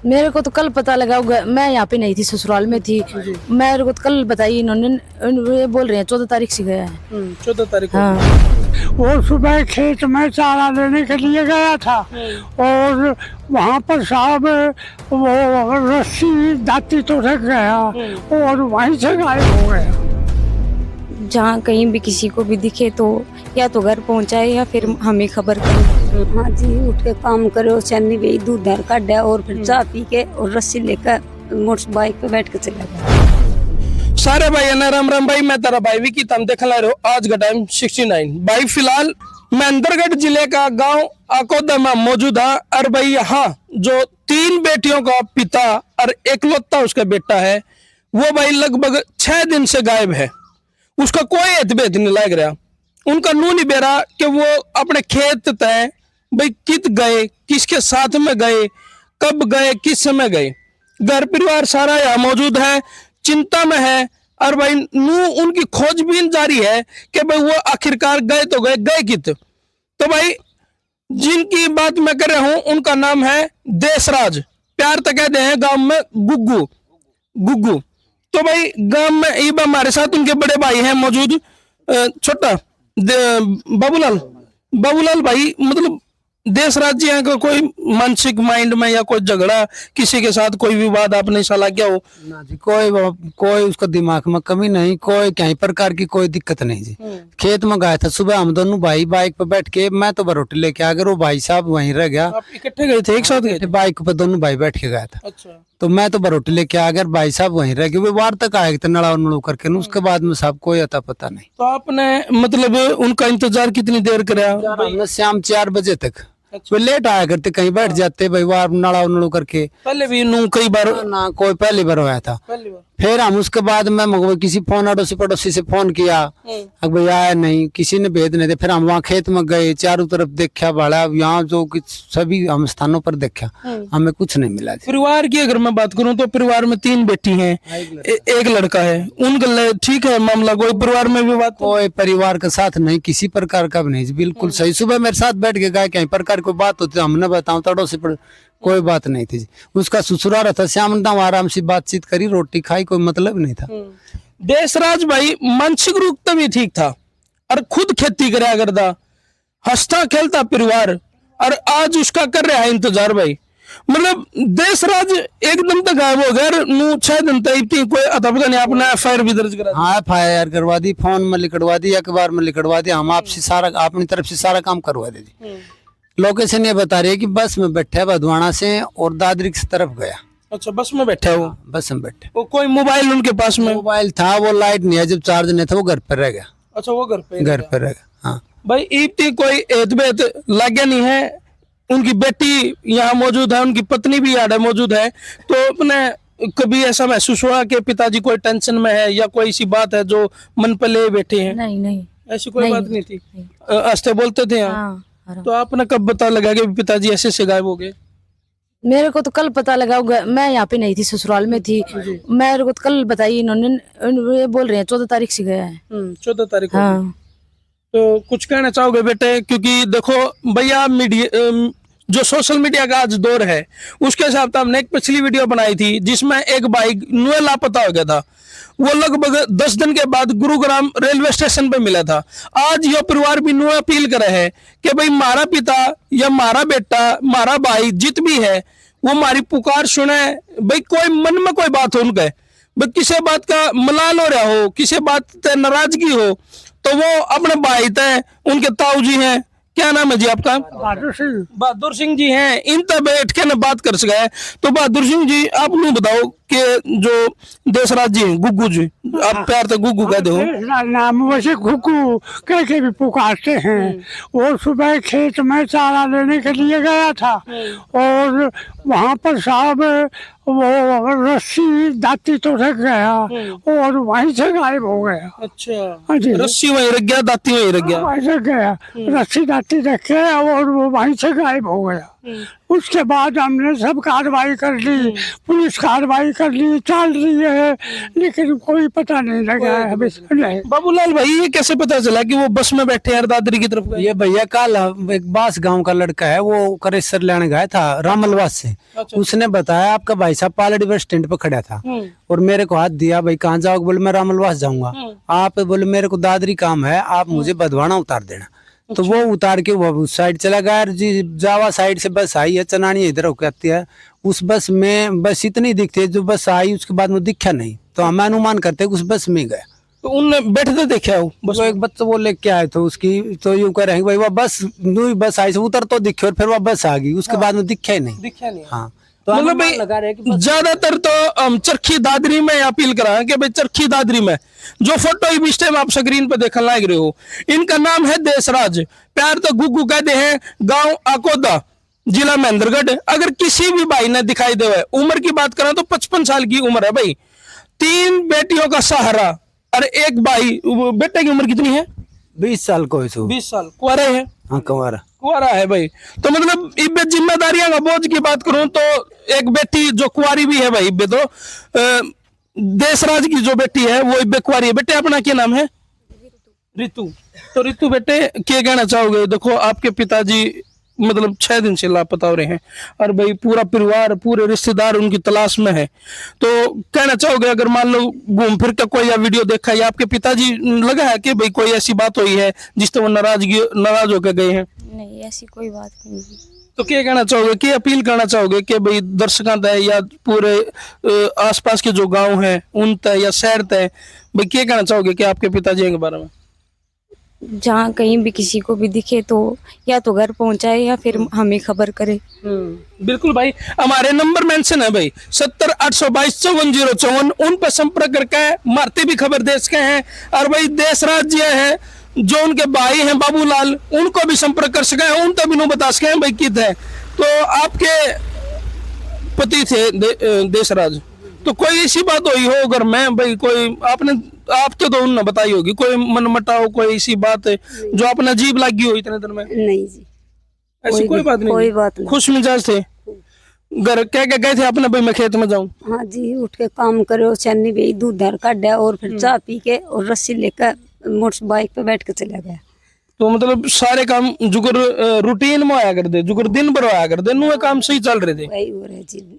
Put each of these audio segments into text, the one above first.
मेरे को तो कल पता लगा, मैं यहाँ पे नहीं थी, ससुराल में थी। मेरे को तो कल बताई इन्होंने, ये बोल रहे हैं 14 तारीख से गया है। 14 तारीख। हाँ। वो सुबह खेत में चारा लेने के लिए गया था और वहाँ पर साहब वो रस्सी दाती तो रख गया और वहीं से गायब हो गया। जहाँ कहीं भी किसी को भी दिखे तो या तो घर पहुँचाए या फिर हमें खबर करे। हाँ जी, उठ के काम करो, चन्नी भी दूध धर काटा और फिर चाय पी के और रस्सी लेकर मोटर बाइक पे बैठ के चला गया। सारे भाई ना राम राम भाई, मैं तेरा भाई विकी, तुम देख ला रहे हो आज का टाइम 69 भाई। फिलहाल महेंद्रगढ़ जिले का गांव अकोदा में मौजूद है। और भाई यहाँ जो 3 बेटियों का पिता और एकलौता उसका बेटा है, वो भाई लगभग 6 दिन से गायब है। उसका कोई एतबेत नहीं लग रहा, उनका नू नहीं बेरा कि वो अपने खेत तय भाई कित गए, किसके साथ में गए, कब गए, किस समय गए। घर परिवार सारा यहाँ मौजूद है, चिंता में है। और भाई नू उनकी खोजबीन जारी है कि भाई वो आखिरकार गए तो गए कित। तो भाई जिनकी बात मैं कर रहा हूं उनका नाम है देशराज, प्यार तो कहते हैं गांव में गुग्गू। तो भाई गांव में ये हमारे साथ उनके बड़े भाई हैं मौजूद, छोटा बाबूलाल भाई। मतलब देशराज जी का कोई मानसिक माइंड में या कोई झगड़ा, किसी के साथ कोई विवाद आपने साला क्या हो ना जी? कोई उसका दिमाग में कमी नहीं, कोई कहीं प्रकार की कोई दिक्कत नहीं जी। खेत में गया था सुबह, हम दोनों भाई बाइक पे बैठ के, मैं तो रोटी लेके आ गया, वो भाई साहब वहीं रह गया। आप इकट्ठे गए थे, एक साथ गए थे? बाइक पे दोनों भाई बैठ के गया था। अच्छा। तो मैं तो रोटी लेके आ गया, भाई साहब वहीं रह गए। वो वार तक आए थे नड़ा नड़ू करके, उसके बाद में साहब कोई अता पता नहीं। तो आपने मतलब उनका इंतजार कितनी देर कराया? हमने शाम 4 बजे तक। वो लेट आया करते, कहीं बैठ जाते भाई वार नड़ा नड़ू करके। पहले भी नू कई बार ना कोई पहली बार आया था। फिर हम उसके बाद में किसी फोन अड़ोसी पड़ोसी से फोन किया, अब भाई आया नहीं, किसी ने भेद नहीं दे। फिर हम वहाँ खेत में गए, चारों तरफ देखा भाड़ा, यहाँ जो सभी हम स्थानों पर देखा, हमें कुछ नहीं मिला। परिवार की अगर मैं बात करूं तो परिवार में 3 बेटी हैं, एक लड़का है। उनका ठीक है मामला, कोई परिवार में विवाद? कोई परिवार के साथ नहीं, किसी प्रकार का भी नहीं, बिल्कुल सही। सुबह मेरे साथ बैठ के गए, कहीं प्रकार कोई बात होती हमने बताऊं तड़ो से कोई बात नहीं थी। उसका ससुराल था, श्याम दाम आराम से बातचीत करी, रोटी खाई, कोई मतलब नहीं था। देशराज भाई मानसिक रूप तो भी ठीक था और खुद खेती कराया करता, हंसता खेलता परिवार, और आज उसका कर रहा है इंतजार भाई। मतलब देशराज एकदम तक गायब हो गया। 6 दिन तक कोई अता पता नहीं। आपने FIR भी दर्ज करा? हाँ, FIR करवा दी, फोन में लिखवा दी, अखबार में लिखवा दी। हम आपसे सारा अपनी तरफ से सारा काम करवा दे दी। लोकेशन ये बता रही है कि बस में बैठा है भदवाना से और दादरी की तरफ गया। अच्छा, बस में बैठा है वो? बस में बैठे। वो कोई मोबाइल उनके पास में? मोबाइल था, वो लाइट नहीं है, जब चार्ज नहीं था वो घर पर रह गया। अच्छा, वो घर पे रह गया। हाँ भाई, इतनी कोई एतबेत लगे नहीं है। उनकी बेटी यहाँ मौजूद है, उनकी पत्नी भी यहाँ मौजूद है। तो अपने कभी ऐसा महसूस हुआ कि पिताजी कोई टेंशन में है या कोई ऐसी बात है जो मन पे ले बैठे हैं? नहीं, ऐसी कोई बात नहीं थी। हंसते बोलते थे यहाँ? तो आपने कब पता लगा कि पिताजी ऐसे गायब हो गए? मेरे को तो कल पता लगा, मैं यहाँ पे नहीं थी, ससुराल में थी। मेरे को तो कल बताई इन्होंने, ये बोल रहे हैं 14 तारीख से गया है। 14 तारीख। हाँ। तो कुछ कहना चाहोगे बेटे? क्योंकि देखो भैया, मीडिया जो सोशल मीडिया का आज दौर है, उसके हिसाब से हमने एक पिछली वीडियो बनाई थी जिसमें एक भाई नुए लापता हो गया था। वो लगभग 10 दिन के बाद गुरुग्राम रेलवे स्टेशन पे मिला था। आज यह परिवार भी नुए अपील करे है कि भाई मारा पिता या मारा बेटा, मारा भाई जित भी है, वो हमारी पुकार सुने। भाई कोई मन में कोई बात हो उनके, भाई किसी बात का मलाल हो रहा हो, किसी बात से नाराजगी हो, तो वो अपने भाई तय, उनके ताऊ जी हैं, क्या नाम है जी आपका? बहादुर सिंह जी हैं, इन तक बैठ के ना बात कर सके। तो बहादुर सिंह जी, आप नहीं बताओ कि जो देशराज जी हैं, गुग्गू जी, आप प्यार से गुग्गू कहते हो? नाम वैसे गुग्गू कह के भी पुकारते हैं। वो सुबह खेत में चारा लेने के लिए गया था और वहाँ पर साहब वो रस्सी दाती तो रख गया और वहीं से गायब हो गया। अच्छा, रस्सी वहीं रख गया, दाती वहीं रख गया? वहीं रख गया, रस्सी दाती रख के और वो वहीं से गायब हो गया। उसके बाद हमने सब कार्रवाई कर ली, पुलिस कार्रवाई कर ली, चल रही है, लेकिन कोई पता नहीं लगा है अभी नहीं। बाबूलाल भाई ये कैसे पता चला कि वो बस में बैठे हैं दादरी की तरफ गए? ये भैया कल एक बास गांव का लड़का है, वो करेसर लेने गया था रामलवास से। उसने बताया आपका भाई साहब पालड़ी बस स्टैंड पे खड़ा था और मेरे को हाथ दिया, भाई कहाँ जाओगे? बोले मैं रामलवास जाऊंगा। आप बोले मेरे को दादरी काम है, आप मुझे बधवाना उतार देना। तो वो उतार के वो उस साइड चला गया जी। जावा साइड से बस आई है, चनानी इधर होकर आती है। उस बस में बस इतनी दिखती है, जो बस आई उसके बाद में दिखा नहीं, तो हम अनुमान करते उस बस में गए। तो उनने बैठते देखा हो बस? एक बच्चा वो लेके आए थे उसकी, तो यूं कह रहे हैं भाई वो बस आई से उतर तो दिखे और फिर वो बस आ गई, उसके बाद में दिखा ही नहीं। दिखा नहीं। हाँ, तो मतलब भाई ज्यादातर तो हम चरखी दादरी में अपील करा कि भाई चरखी दादरी में जो फोटो इस टाइम आप स्क्रीन पर देखने लग रहे हो, इनका नाम है देशराज, प्यार तो गुग्गू कहते हैं, गांव आकोदा, जिला महेंद्रगढ़। अगर किसी भी भाई ने दिखाई दे, उम्र की बात करें तो 55 साल की उम्र है भाई, 3 बेटियों का सहारा और एक भाई। बेटे की उम्र कितनी है? 20 साल को 20 साल। कुंवारे है? हाँ कुंवारा है भाई। तो मतलब इब्बे जिम्मेदारियां का बोझ की बात करूं तो एक बेटी जो कुंवारी भी है भाई, इब्बे तो देशराज की जो बेटी है वो इब्बे कुंवारी है। बेटे अपना क्या नाम है? रितु। तो रितु बेटे क्या कहना चाहोगे? देखो आपके पिताजी मतलब 6 दिन से लापता हो रहे हैं और भाई पूरा परिवार, पूरे रिश्तेदार उनकी तलाश में है, तो कहना चाहोगे अगर मान लो घूम फिर कर कोई या वीडियो देखा या आपके पिताजी लगा है कि भाई कोई ऐसी बात हुई है जिससे वो नाराज होकर गए हैं? नहीं, ऐसी कोई बात नहीं। तो क्या कहना चाहोगे, क्या अपील करना चाहोगे कि भाई दर्शकों तय या पूरे आसपास के जो गांव हैं उन तय या शहर तय, भाई क्या कहना चाहोगे कि आपके पिताजी के बारे में? जहाँ कहीं भी किसी को भी दिखे तो या तो घर पहुंचाए या फिर हमें खबर करे। बिल्कुल भाई, हमारे नंबर मेंशन है भाई 70-822-5454, उन पर संपर्क करके मारते भी खबर दे सके हैं। और भाई देशराज जी है जो उनके भाई हैं बाबूलाल, उनको भी संपर्क कर सके हैं, उन तक भी नो बता सके हैं भाई कित है। तो आपके पति थे देशराज, तो कोई ऐसी बात हुई हो अगर मैं भाई कोई आपने आप तो उन्होंने बताई होगी, कोई मन मटाओ कोई ऐसी बात है जो आपने अजीब लगी हो इतने दिन में? नहीं जी, ऐसी कोई बात नहीं? कोई बात नहीं। खुश मिजाज थे? घर क्या क्या गए थे आपने भाई मैं खेत में जाऊं? हाँ जी, उठ के काम करो, चन्नी भी दूध धर काटा और फिर चाय पी के और रस्सी लेकर मोटर बाइक पे बैठ के चला गया। तो मतलब सारे काम जुगर रूटीन में आया कर दे, जुगर दिन भर आया कर दे, नुए काम सही चल रहे थे? वही हो रहा है जी।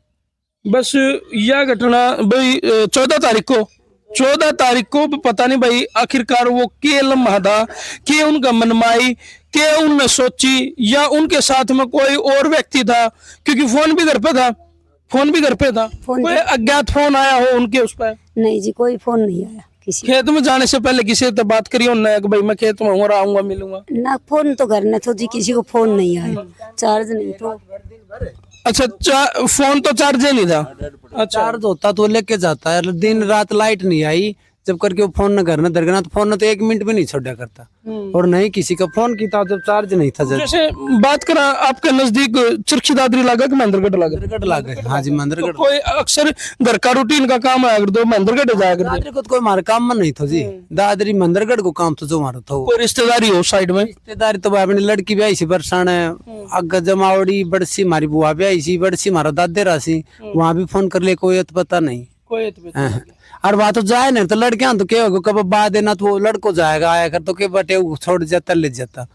बस यह घटना भाई 14 तारीख को पता नहीं भाई आखिरकार वो के लम्हा था, के उनका मनमाई, के उनने सोची या उनके साथ में कोई और व्यक्ति था, क्योंकि फोन भी घर पे था। कोई अज्ञात फोन आया हो उनके उस पर? नहीं जी, कोई फोन नहीं आया किसी। खेत में जाने से पहले किसी से बात करी उन्होंने कि भाई मैं खेत में हूँ, आऊंगा मिलूंगा? ना, फोन तो घर में तो जी किसी को फोन नहीं आया, चार्ज नहीं तो। अच्छा, फोन तो चार्ज नहीं था? अच्छा, चार्ज होता तो लेके जाता है, दिन रात लाइट नहीं आई जब करके वो फोन न करना दरगना, तो फोन न तो 1 मिनट भी नहीं छोड़ा करता और नहीं किसी का फोन की था जब चार्ज नहीं था। जब जैसे बात करा आपके नजदीक चरखी दादरी लागा कि महेंद्रगढ़ लागा? हाँ जी, महेंद्रगढ़। तो कोई अक्सर घर का रूटीन का काम आया कर दो महेंद्रगढ़ जाया कर दो? दादरी को तो कोई हमारा काम में नहीं था जी, दादरी महेंद्रगढ़ को काम तो जो हमारा था। कोई रिश्तेदारी हो साइड में? रिश्तेदारी तो अपनी लड़की भी आई सी बरसाने, अग जमावड़ी बड़सी हमारी बुआ भी आई सी, बड़सी हमारा दादे रासी, वहाँ भी फोन कर ले, कोई पता नहीं। और बात तो जाए नहीं तो लड़कियां तो क्या होगा, कब बाद देना तो वो लड़को जाएगा आया कर तो के बटे छोड़ जाता ले जाता।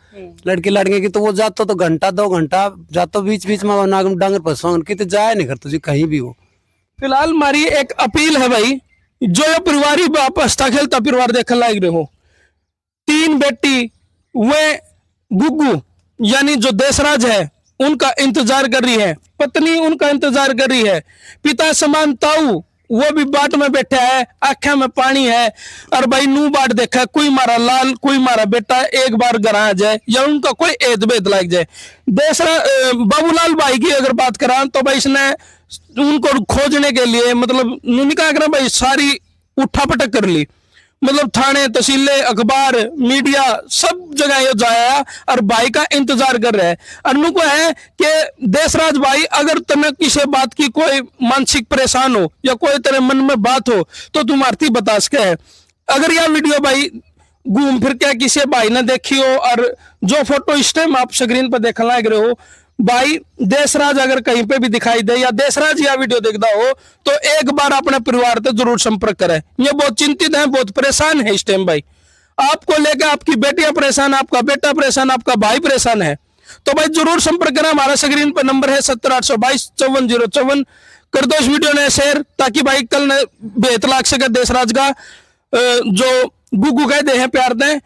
लड़के की तो वो जाता तो घंटा 2 घंटा जाता, बीच में नागम डांगर पसवांग की तो जाए नहीं करते जी कहीं भी हो। फिलहाल हमारी एक अपील है भाई, जो ये परिवार वापस खेलता परिवार देखने लायक रहे हो, 3 बेटी वे गुग्गू यानी जो देशराज है उनका इंतजार कर रही है, पत्नी उनका इंतजार कर रही है, पिता समान ताऊ वो भी बाट में बैठा है, आंखें में पानी है और भाई नू बाट देखा कोई मारा लाल कोई मारा बेटा एक बार घर आ जाए या उनका कोई एद बेद लग जाए। दूसरा बाबूलाल भाई की अगर बात करा तो भाई इसने उनको खोजने के लिए मतलब निकाह करा भाई सारी उठा पटक कर ली, मतलब थाने तहसीलें अखबार मीडिया सब जगह ये जाया और भाई का इंतजार कर रहे हैं। अनु को है कि देशराज भाई अगर तुम्हें किसी बात की कोई मानसिक परेशान हो या कोई तेरे मन में बात हो तो तुम आरती बता सके है। अगर यह वीडियो भाई घूम फिर के किसी भाई ने देखी हो और जो फोटो इस टाइम आप स्क्रीन पर देखने लग रहे हो, भाई देशराज अगर कहीं पे भी दिखाई दे या देशराज या वीडियो देखता हो तो एक बार अपने परिवार से जरूर संपर्क करें। ये बहुत चिंतित हैं, बहुत परेशान है इस टाइम भाई। आपको लेकर आपकी बेटियां परेशान, आपका बेटा परेशान, आपका भाई परेशान है। तो भाई जरूर संपर्क करें। हमारा स्क्रीन पर नंबर है 70 822 54 054। कर दो इस वीडियो ने शेयर, ताकि भाई कल भेद लाग सके देशराज का। जो गुगू कहते हैं प्यार दें,